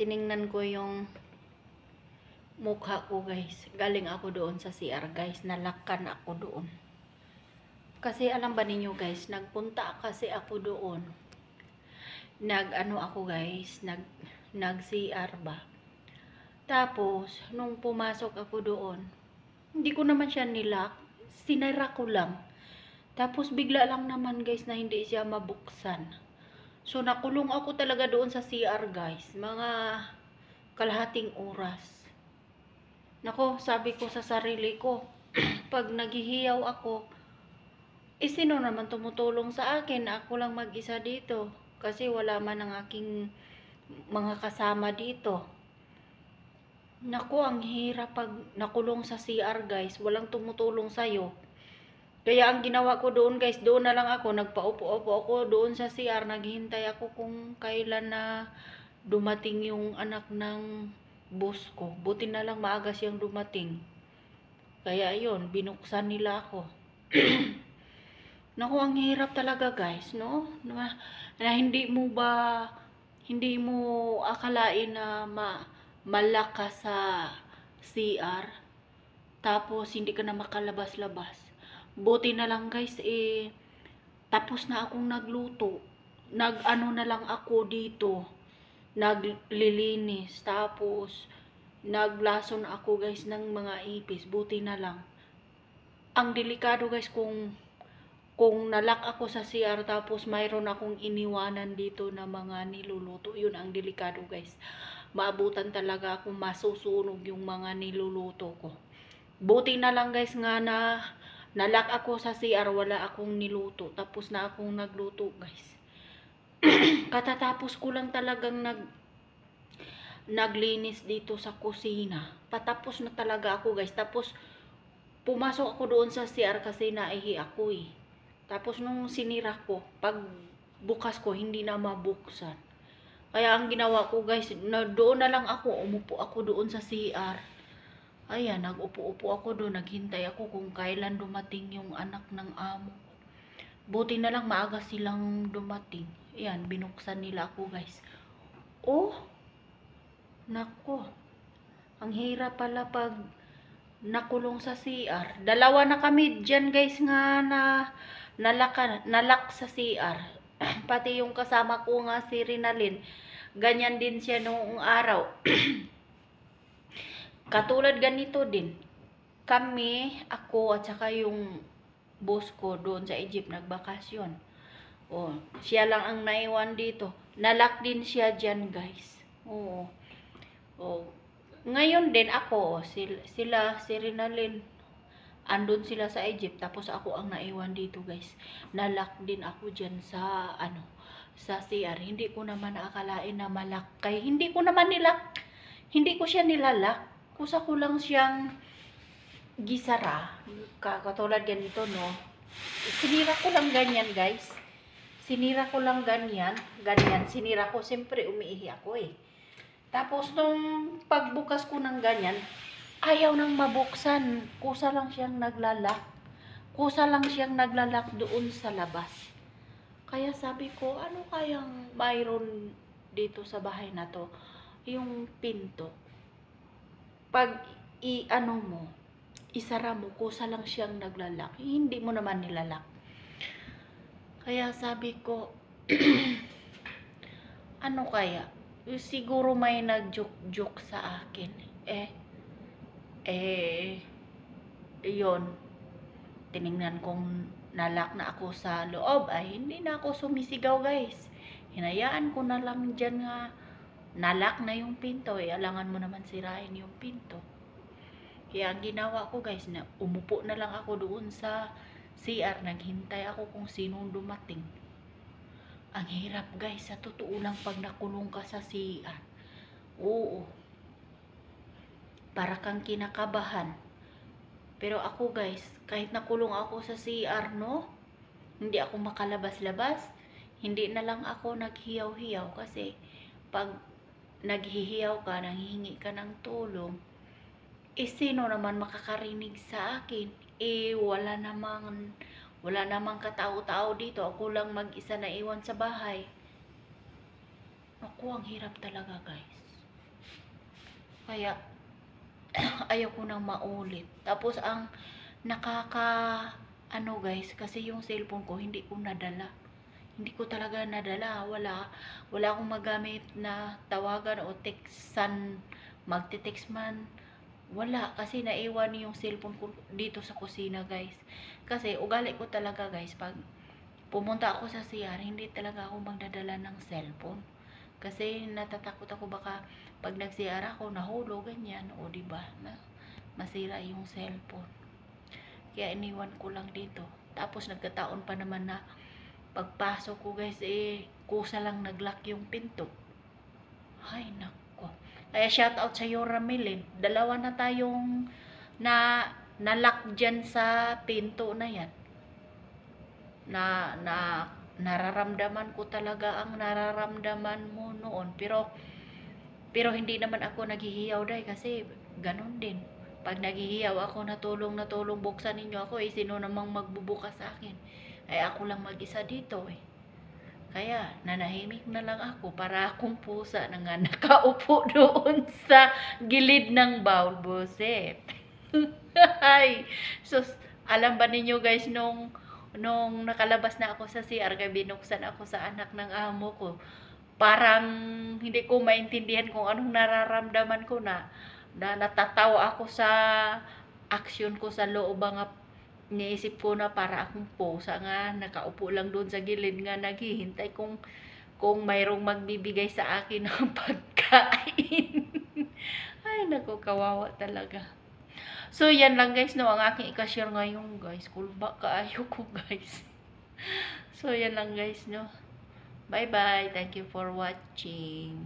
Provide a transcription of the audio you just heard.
Tiningnan ko yung mukha ko guys. Galing ako doon sa CR guys. Nalakan ako doon. Kasi alam ba ninyo guys, nagpunta kasi ako doon. Nag-ano ako guys, nag CR ba. Tapos, nung pumasok ako doon, hindi ko naman siya nilak. Sinara ko lang. Tapos bigla lang naman guys na hindi siya mabuksan. So nakulong ako talaga doon sa CR guys. Mga kalahating oras. Nako, sabi ko sa sarili ko, pag naghihiyaw ako, sino naman tumutulong sa akin? Ako lang mag-isa dito. Kasi wala man ang aking mga kasama dito. Nako, ang hirap pag nakulong sa CR guys. Walang tumutulong sa'yo. Kaya ang ginawa ko doon guys, doon na lang ako. Nagpaupo-upo ako doon sa CR. Naghihintay ako kung kailan na dumating yung anak ng boss ko. Buti na lang maaga siyang dumating. Kaya yun, binuksan nila ako. Naku, ang hirap talaga guys, no? Na hindi mo akalain na malakas sa CR. Tapos hindi ka na makalabas-labas. Buti na lang guys, tapos na akong nagluto. Nag-ano na lang ako dito. Naglilinis. Tapos naglason ako guys ng mga ipis. Buti na lang. Ang delikado guys kung nalak ako sa CR tapos mayroon akong iniwanan dito na mga niluluto. Yun ang delikado guys. Maabutan talaga akong masusunog yung mga niluluto ko. Buti na lang guys nga na nalak ako sa CR, wala akong niluto. Tapos na akong nagluto guys. Katatapos ko lang talagang naglinis dito sa kusina. Patapos na talaga ako guys. Tapos pumasok ako doon sa CR kasi naihi ako eh. Tapos nung sinira ko, pag bukas ko hindi na mabuksan. Kaya ang ginawa ko guys, doon na lang ako, umupo ako doon sa CR. Ayan, nag-upo-upo ako doon, naghintay ako kung kailan dumating yung anak ng amo ko. Buti na lang maaga silang dumating. Ayan, binuksan nila ako guys. Oh, nako. Ang hirap pala pag nakulong sa CR. Dalawa na kami dyan guys nga nalak sa CR. Pati yung kasama ko nga si Rinalyn. Ganyan din siya noong araw. Katulad ganito din. Kami, ako at saka yung boss ko doon sa Egypt nagbakasyon. Oh, siya lang ang naiwan dito. Nalak din siya dyan guys. Oo. Oh. Ngayon din ako, si Rinalyn, andun sila sa Egypt, tapos ako ang naiwan dito guys. Nalak din ako dyan sa, sa CR. Hindi ko naman naakalain na malak. Kaya hindi ko naman nilak. Hindi ko siya nilalak. Kusa ko lang siyang gisara. Katulad ganito, no? Sinira ko lang ganyan guys. Sinira ko lang ganyan. Ganyan. Sinira ko. Siyempre, umiihi ako eh. Tapos, nung pagbukas ko ng ganyan, ayaw nang mabuksan. Kusa lang siyang naglalak. Kusa lang siyang naglalak doon sa labas. Kaya sabi ko, ano kayang mayroon dito sa bahay na to? Yung pinto. Pag i-ano mo, isara mo, kusa lang siyang naglalak. Hindi mo naman nilalak. Kaya sabi ko, ano kaya? Siguro may nag-joke sa akin. Yun. Tiningnan kong nalak na ako sa loob. Ay, hindi na ako sumisigaw guys. Hinayaan ko na lang dyan nga nalak na yung pinto. Alangan mo naman sirain yung pinto. Kaya ang ginawa ko guys, na umupo na lang ako doon sa CR. Naghintay ako kung sinong dumating. Ang hirap guys, sa totoo lang pag nakulong ka sa CR. Oo. Para kang kinakabahan. Pero ako guys, kahit nakulong ako sa CR, no? Hindi ako makalabas-labas. Hindi na lang ako naghiyaw-hiyaw kasi pag naghihiyaw ka, nanghihingi ka ng tulong, sino naman makakarinig sa akin? Wala namang katao-tao dito. Ako lang mag-isa na iwan sa bahay. Ako, ang hirap talaga guys. Kaya ayaw ko nang maulit. Tapos ang ano guys, kasi yung cellphone ko hindi ko nadala. Hindi ko talaga nadala. Wala akong magamit na tawagan o textan, magte-text man. Wala, kasi naiwan yung cellphone ko dito sa kusina guys. Kasi ugali ko talaga guys, pag pumunta ako sa CR, hindi talaga ako magdadala ng cellphone. Kasi natatakot ako baka pag nag-CR ako, nahulog, ganyan. O diba, na masira yung cellphone. Kaya iniwan ko lang dito. Tapos nagkataon pa naman na pagpasok ko guys, kusa lang nag-lock yung pinto. Ay, nako. Kaya shout out sa iyo, Ramilin. Dalawa na tayong na-lock dyan sa pinto na yan. Nararamdaman ko talaga ang nararamdaman mo noon. Pero hindi naman ako naghihiyaw dahil kasi ganun din. Pag naghihiyaw ako, natulong buksan ninyo ako, sino namang magbubukas sa akin? Ay ako lang mag-isa dito eh. Kaya nanahimik na lang ako para akong pusa na nga nakaupo doon sa gilid ng bowl. Buset. Ay, sus, alam ba ninyo guys, nung nakalabas na ako sa CR, kaya binuksan ako sa anak ng amo ko, parang hindi ko maintindihan kung anong nararamdaman ko na natatawa ako sa action ko sa loob nga. Niisip ko na para akong pusa nga nakaupo lang doon sa gilid nga naghihintay kung mayroong magbibigay sa akin ng pagkain. Ay naku, kawawa talaga. So yan lang guys no, ang aking i-share ngayon guys. Kulba kaayo ko guys. So yan lang guys no. Bye bye. Thank you for watching.